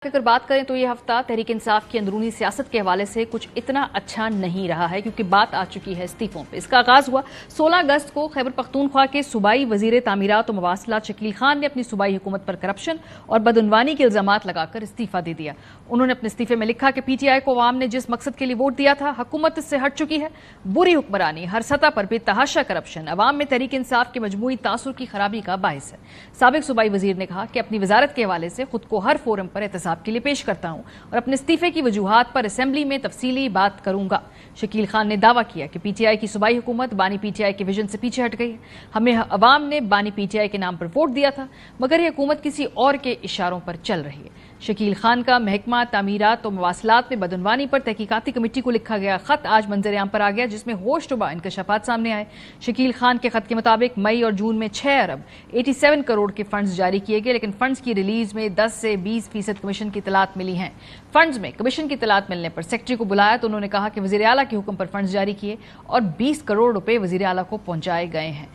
अगर बात करें तो ये हफ्ता तहरीक इंसाफ की अंदरूनी सियासत के हवाले से कुछ इतना अच्छा नहीं रहा है, क्योंकि बात आ चुकी है इस्तीफों पे। इसका आगाज हुआ 16 अगस्त को खैबर पख्तूनख्वा के सूबाई वजीर तामीरात और मवासलात शकील खान ने अपनी सूबाई हुकूमत पर करप्शन और बदउनवानी के इल्जामात लगाकर इस्तीफा दे दिया। उन्होंने अपने इस्तीफे में लिखा कि पीटीआई को अवाम ने जिस मकसद के लिए वोट दिया था, हुकूमत इससे हट चुकी है। बुरी हुक्मरानी, हर सतह पर बेतहाशा करप्शन अवाम में तहरीक इंसाफ के मजमूई तासुर की खराबी का बायस है। साबिक सूबाई वजीर ने कहा कि अपनी वजारत के हवाले से खुद को हर फोरम पर एहतसाब के लिए पेश करता हूं और अपने इस्तीफे की वजूहात पर असेंबली में तफसीली बात करूंगा। शकील खान ने दावा किया कि पीटीआई की सूबाई हुकूमत बानी पीटीआई के विजन से पीछे हट गई है। हमें अवाम ने बानी पीटीआई के नाम पर वोट दिया था, मगर यह हुकूमत किसी और के इशारों पर चल रही है। शकील खान का महकमा तामीरात और मवासलात में बदउनवानी पर तहकीकाती कमेटी को लिखा गया खत आज मंजर आम पर आ गया, जिसमें होशतुबा इंकशाफात सामने आए। शकील खान के खत के मुताबिक मई और जून में 6 अरब 87 करोड़ के फंड्स जारी किए गए, लेकिन फंड्स की रिलीज में 10 से 20% कमीशन की इतलात मिली हैं। फंड्स में कमीशन की इतलात मिलने पर सेक्रेटरी को बुलाया तो उन्होंने कहा कि वजीर आला के हुक्म पर फंड्स जारी किए और 20 करोड़ रुपए वजीर आला को पहुंचाए गए हैं।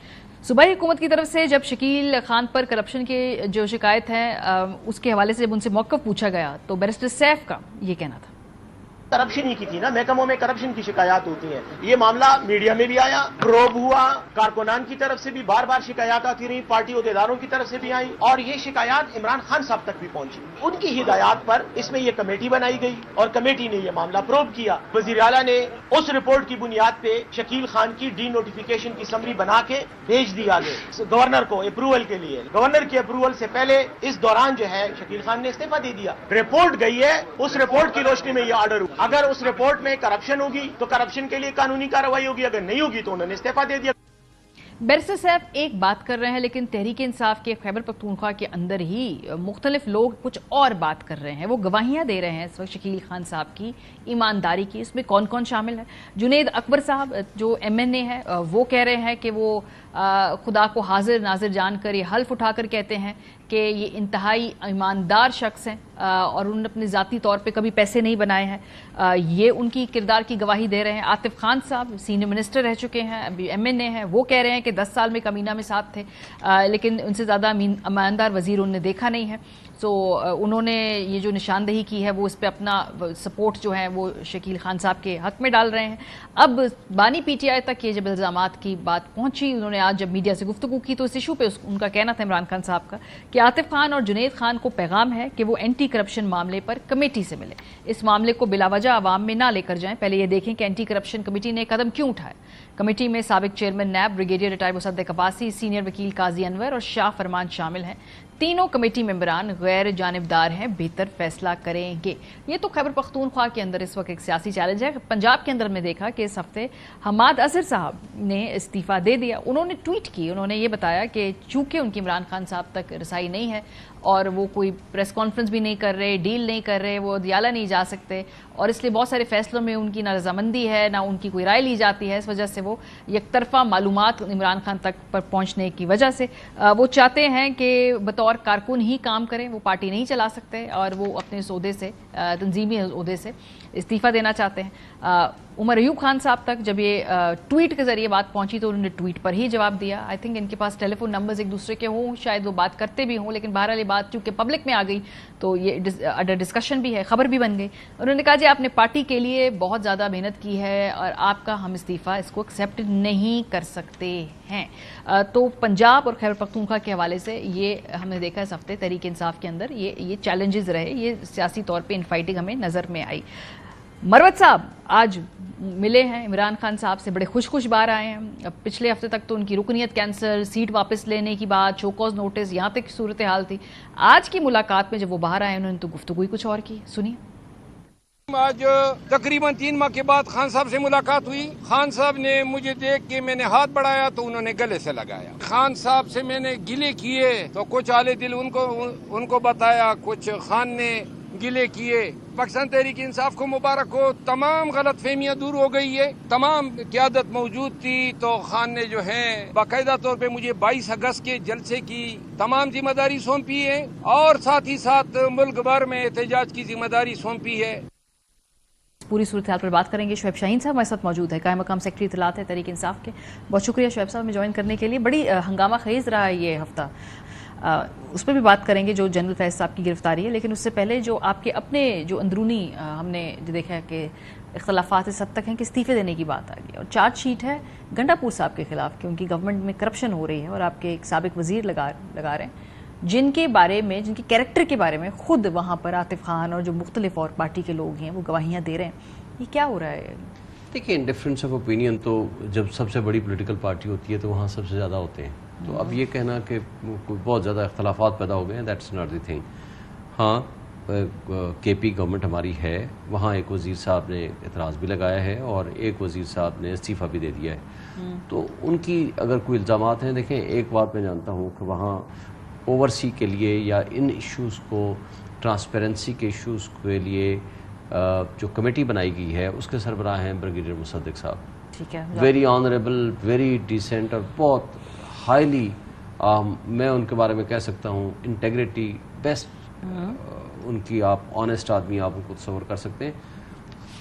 सूबाई हुकूमत की तरफ से जब शकील खान पर करप्शन की जो शिकायत है उसके हवाले से जब उनसे मौक़िफ़ पूछा गया तो बैरिस्टर सैफ का ये कहना था। करप्शन ही की थी ना, महकमों में करप्शन की शिकायत होती है। ये मामला मीडिया में भी आया, प्रोब हुआ, कारकुनान की तरफ से भी बार बार शिकायत आती रही, पार्टी अहदेदारों की तरफ से भी आई और ये शिकायत इमरान खान साहब तक भी पहुंची। उनकी हिदायत पर इसमें यह कमेटी बनाई गई और कमेटी ने यह मामला प्रोब किया। वजीर आला ने उस रिपोर्ट की बुनियाद पे शकील खान की डी नोटिफिकेशन की समरी बना के भेज दिया गवर्नर को अप्रूवल के लिए। गवर्नर की अप्रूवल से पहले इस दौरान जो है शकील खान ने इस्तीफा दे दिया। रिपोर्ट गई है, उस रिपोर्ट की रोशनी में यह ऑर्डर हुआ। अगर उस रिपोर्ट में करप्शन होगी तो करप्शन के लिए कानूनी कार्रवाई होगी, अगर नहीं होगी तो उन्होंने इस्तीफा दे दिया। बैरिस्टर साहब एक बात कर रहे हैं, लेकिन तहरीक इंसाफ के खैबर पख्तूनख्वा के अंदर ही मुख्तलिफ लोग कुछ और बात कर रहे हैं। वो गवाहियां दे रहे हैं इस वक्त शकील खान साहब की ईमानदारी की। इसमें कौन कौन शामिल है? जुनेद अकबर साहब जो MNA है, वो कह रहे हैं कि वो खुदा को हाजिर नाजिर जानकर ये हल्फ उठाकर कहते हैं कि ये इंतहाई ईमानदार शख्स हैं और उन्होंने अपने ज़ाती तौर पे कभी पैसे नहीं बनाए हैं। ये उनकी किरदार की गवाही दे रहे हैं। आतिफ खान साहब सीनियर मिनिस्टर रह चुके हैं, अभी MNA हैं, वो कह रहे हैं कि 10 साल में कमीना में साथ थे, लेकिन उनसे ज़्यादा ईमानदार वजीर उन्होंने देखा नहीं है। सो उन्होंने ये जो निशानदही की है वो इस पर अपना सपोर्ट जो है वो शकील खान साहब के हक में डाल रहे हैं। अब बानी PTI तक ये जब इल्ज़ामात की बात पहुंची, उन्होंने आज जब मीडिया से गुफ्तगू की तो इस इशू पे उनका कहना था इमरान खान साहब का कि आतिफ खान और जुनेद खान को पैगाम है कि वो एंटी करप्शन मामले पर कमेटी से मिले, इस मामले को बिलावजह आवाम में ना लेकर जाएं, पहले ये देखें कि एंटी करप्शन कमेटी ने कदम क्यों उठाया। कमेटी में साबिक chairman NAB brigadier retired Musaddiq Abbasi, senior वकील काजी अनवर और शाह फरमान शामिल हैं। तीनों कमेटी मेंबरान गैर जानिबदार हैं, बेहतर फैसला करेंगे। ये तो खैबर पख्तूनख्वा के अंदर इस वक्त एक सियासी चैलेंज है। पंजाब के अंदर हमने देखा कि इस हफ्ते हमाद असर साहब ने इस्तीफा दे दिया। उन्होंने ट्वीट की, उन्होंने ये बताया कि चूंकि उनकी इमरान खान साहब तक रसाई नहीं है और वो कोई प्रेस कॉन्फ्रेंस भी नहीं कर रहे, डील नहीं कर रहे, वो दियाला नहीं जा सकते और इसलिए बहुत सारे फैसलों में उनकी ना रजामंदी है ना उनकी कोई राय ली जाती है। इस वजह से वो एकतरफा मालूमात इमरान खान तक पर पहुंचने की वजह से वो चाहते हैं कि बतौर कारकुन ही काम करें, वो पार्टी नहीं चला सकते और वो अपने इस ओहदे से, तंजीमी ओहदे से इस्तीफा देना चाहते हैं। उमर अयूब खान साहब तक जब ये ट्वीट के जरिए बात पहुंची तो उन्होंने ट्वीट पर ही जवाब दिया। आई थिंक इनके पास टेलीफोन नंबर्स एक दूसरे के हों, शायद वो बात करते भी हों, लेकिन बहरहाल ये बात चूंकि पब्लिक में आ गई तो ये अंडर डिस्कशन भी है, खबर भी बन गई। उन्होंने कहा जी आपने पार्टी के लिए बहुत ज़्यादा मेहनत की है और आपका हम इस्तीफ़ा इसको एक्सेप्ट नहीं कर सकते हैं। तो पंजाब और खैबर पख्तूनख्वा के हवाले से ये हमने देखा इस हफ्ते तहरीक इंसाफ के अंदर ये चैलेंजेस रहे, ये सियासी तौर पर इनफाइटिंग हमें नज़र में आई। मरवत साहब आज मिले हैं इमरान खान साहब से, बड़े खुश बाहर आए हैं। पिछले हफ्ते तक तो उनकी रुकनीत कैंसर, सीट वापस लेने की बात, शोकॉज नोटिस, यहाँ तक की सूरत हाल थी। आज की मुलाकात में जब वो बाहर आए उन्होंने तो गुफ्तगू ही कुछ और की, सुनिए। आज तकरीबन 3 माह के बाद खान साहब से मुलाकात हुई। खान साहब ने मुझे देख के मैंने हाथ बढ़ाया तो उन्होंने गले से लगाया। खान साहब से मैंने गिले किए तो कुछ आले दिल उनको बताया, कुछ खान ने गिले किए। पाकिस्तान तहरीक इंसाफ को मुबारक हो, तमाम गलत फहमियाँ दूर हो गई है, तमाम क़यादत मौजूद थी। तो खान ने जो है बाकायदा तौर पे मुझे 22 अगस्त के जलसे की तमाम जिम्मेदारी सौंपी है और साथ ही साथ मुल्क भर में एहतजाज की जिम्मेदारी सौंपी है। पूरी सूरत हाल पर बात करेंगे। शुएब शाहीन साहब हमारे साथ मौजूद है, कायम मकाम सेक्रेटरी इत्तलात है तहरीक इंसाफ के। बहुत शुक्रिया शुएब साहब में ज्वाइन करने के लिए। बड़ी हंगामा खेज रहा है ये हफ्ता। اس پہ بھی بات کریں گے جو جنرل فیض صاحب کی گرفتاری ہے، لیکن اس سے پہلے جو آپ کے اپنے جو اندرونی ہم نے جو دیکھا ہے کہ اختلافات اس حد تک ہیں کہ استعفے دینے کی بات آ گئی، اور چارج شیٹ ہے گنڈا پور صاحب کے خلاف کہ ان کی گورنمنٹ میں کرپشن ہو رہی ہے، اور آپ کے ایک سابق وزیر لگا رہے ہیں جن کے بارے میں، جن کے کیریکٹر کے بارے میں خود وہاں پر عاطف خان اور جو مختلف اور پارٹی کے لوگ ہیں وہ گواہیاں دے رہے ہیں. یہ کیا ہو رہا ہے؟ دیکھیں، ڈفرینس آف اوپینین تو جب سب سے بڑی پولیٹیکل پارٹی ہوتی ہے تو وہاں سب سے زیادہ ہوتے ہیں. تو اب یہ کہنا کہ بہت زیادہ اختلافات پیدا ہو گئے ہیں، دیٹس ناٹ دی تھنگ. ہاں، کے پی گورنمنٹ ہماری ہے، وہاں ایک وزیر صاحب نے اعتراض بھی لگایا ہے اور ایک وزیر صاحب نے استعفیٰ بھی دے دیا ہے. تو ان کی اگر کوئی الزامات ہیں، دیکھیں ایک بات میں جانتا ہوں کہ وہاں اوورسی کے لیے یا ان ایشوز کو، ٹرانسپیرنسی کے ایشوز کے لیے جو کمیٹی بنائی گئی ہے اس کے سربراہ ہیں بریگیڈیئر مصدق صاحب. ٹھیک ہے، ویری آنریبل، ویری ڈیسنٹ اور بہت ہائیلی، میں ان کے بارے میں کہہ سکتا ہوں انٹیگریٹی بیسٹ، ان کی آپ آنیسٹ آدمی آپ ان کو تصور کر سکتے ہیں.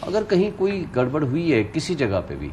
اگر کہیں کوئی گڑبڑ ہوئی ہے کسی جگہ پہ بھی،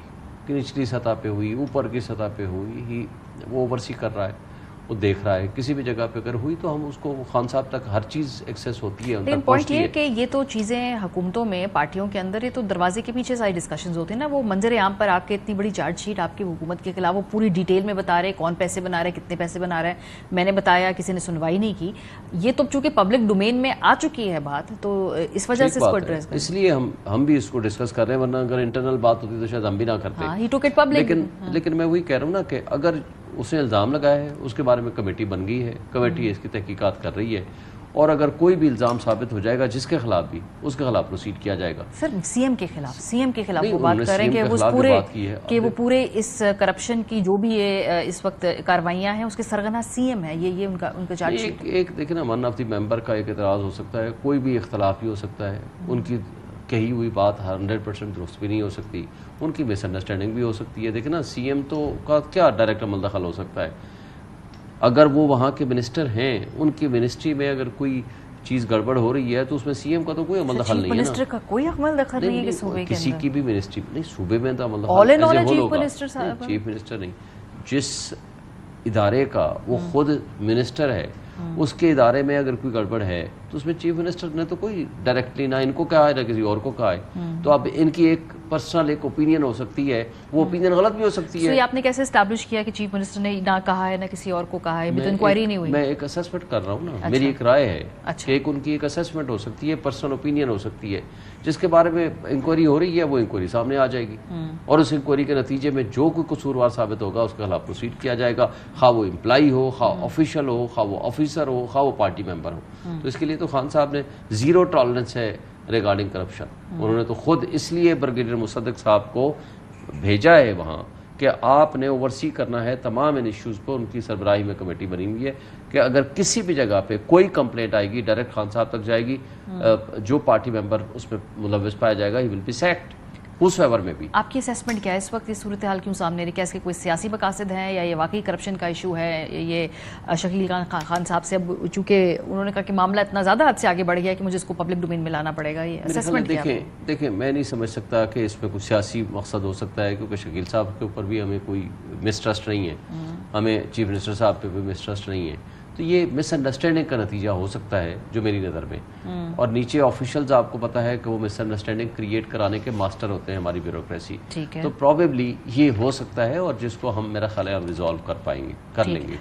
کہ نچلی سطح پہ ہوئی، اوپر کی سطح پہ ہوئی ہی، وہ اوورسی کر رہا ہے، وہ دیکھ رہا ہے، کسی بھی جگہ پہ اگر ہوئی تو ہم اس کو خان صاحب تک ہر چیز ایکسیس ہوتی ہے، ان لیکن تک پوائنٹ پہنچتی یہ ہے. ہے کہ یہ تو چیزیں حکومتوں میں، پارٹیوں کے اندر، یہ تو دروازے کے پیچھے ساری ڈسکشنز ہوتے ہیں نا. وہ منظر عام پر آ کے اتنی بڑی چارج شیٹ آپ کی حکومت کے خلاف، وہ پوری ڈیٹیل میں بتا رہے کون پیسے بنا رہے، کتنے پیسے بنا رہے ہیں، میں نے بتایا، کسی نے سنوائی نہیں کی. یہ تو چونکہ پبلک ڈومین میں آ چکی ہے بات، تو اس وجہ سے اس کو ایڈریس کریں. اس لیے ہم بھی اس کو ڈسکس کر رہے ہیں، ورنہ اگر انٹرنل بات ہوتی تو شاید ہم بھی نہ کرتے. ہاں، ہی ٹوک اٹ پبلک. لیکن میں وہی کہہ رہا ہوں نا کہ اگر اس نے الزام لگایا ہے، اس کے بارے میں کمیٹی بن گئی ہے، کمیٹی اس کی تحقیقات کر رہی ہے، اور اگر کوئی بھی الزام ثابت ہو جائے گا جس کے خلاف بھی، اس کے خلاف پروسیڈ کیا جائے گا. سر سی ایم کے خلاف وہ نہیں، بات کر رہے ہیں کہ وہ پورے اس کرپشن کی جو بھی اس وقت کاروائیاں ہیں اس کے سرغنہ سی ایم ہے. یہ ان کا چارج شیٹ. ایک دیکھیں نا، ون آف دی ممبر کا ایک اعتراض ہو سکتا ہے، کوئی بھی اختلاف بھی ہو سکتا ہے، ان کی کہی ہوئی بات 100% درست بھی نہیں ہو سکتی، ان کی مس انڈرسٹینڈنگ بھی ہو سکتی ہے. دیکھیں نا، سی ایم تو کا کیا ڈائریکٹ عمل دخل ہو سکتا ہے؟ اگر وہ وہاں کے منسٹر ہیں، ان کی منسٹری میں اگر کوئی چیز گڑبڑ ہو رہی ہے تو اس میں سی ایم کا تو کوئی عمل دخل نہیں ہے نا. منسٹر کا کوئی عمل دخل نہیں ہے کہ صوبے کے کسی اندر، کی بھی منسٹری نہیں، صوبے میں تو عمل آل ان آل دخل چیف منسٹر صاحب، چیف منسٹر نہیں، جس ادارے کا وہ خود منسٹر ہے، اس کے ادارے میں اگر کوئی گڑبڑ ہے تو اس میں چیف منسٹر نے تو کوئی ڈائریکٹلی نہ ان کو کہا ہے نہ کسی اور کو کہا ہے. تو اب ان کی ایک پرسنل ایک اوپینین ہو سکتی ہے، وہ اوپینین غلط بھی ہو سکتی ہے. یہ آپ نے کیسے اسٹیبلش کیا کہ چیف منسٹر نے نہ کہا ہے نہ کسی اور کو کہا ہے؟ ابھی تو انکوائری نہیں ہوئی. میں ایک اسسمنٹ کر رہا ہوں نا، میری ایک رائے ہے کہ ایک ان کی ایک اسسمنٹ ہو سکتی ہے، پرسنل اوپینین ہو سکتی ہے، جس کے بارے میں انکوائری ہو رہی ہے، وہ انکوائری سامنے آ جائے گی، اور اس انکوائری کے نتیجے میں جو کوئی قصوروار ثابت ہوگا اس کے خلاف پروسیڈ کیا جائے گا، خواہ وہ امپلائی ہو، خواہ آفیشیل ہو، خواہ وہ آفیسر ہو، خواہ وہ پارٹی ممبر ہو. تو اس کے لیے تو خان صاحب نے زیرو ٹالرنس ہے ریگارڈنگ کرپشن. انہوں نے تو خود اس لیے بریگیڈیئر مصدق صاحب کو بھیجا ہے وہاں کہ آپ نے اوورسی کرنا ہے تمام ان ایشوز پر. ان کی سربراہی میں کمیٹی بنی ہوئی ہے کہ اگر کسی بھی جگہ پہ کوئی کمپلینٹ آئے گی ڈائریکٹ خان صاحب تک جائے گی، جو پارٹی ممبر اس میں ملوث پایا جائے گا ہی ول بی سیکڈ، اس فیور میں بھی. آپ کی اسیسمنٹ کیا ہے اس وقت؟ یہ صورتحال کیوں سامنے رہی؟ کیا اس کے کوئی سیاسی مقاصد ہیں یا یہ واقعی کرپشن کا ایشو ہے؟ یہ شکیل خان صاحب سے اب چونکہ انہوں نے کہا کہ معاملہ اتنا زیادہ حد سے آگے بڑھ گیا کہ مجھے اس کو پبلک ڈومین میں لانا پڑے گا، یہ اسیسمنٹ کیا ہے؟ دیکھیں میں نہیں سمجھ سکتا کہ اس میں کوئی سیاسی مقصد ہو سکتا ہے، کیونکہ شکیل صاحب کے اوپر بھی ہمیں کوئی مسٹرسٹ نہیں ہے، ہمیں چیف منسٹر صاحب پہ بھی مسٹرسٹ نہیں ہے. تو یہ مس انڈرسٹینڈنگ کا نتیجہ ہو سکتا ہے جو میری نظر میں. اور نیچے آفیشلز آپ کو پتہ ہے کہ وہ مس انڈرسٹینڈنگ کریٹ کرانے کے ماسٹر ہوتے ہیں ہماری بیوروکریسی. تو پروبیبلی یہ ہو سکتا ہے، اور جس کو ہم میرا خیال ہے ریزالو کر پائیں گے، کر لیں گے.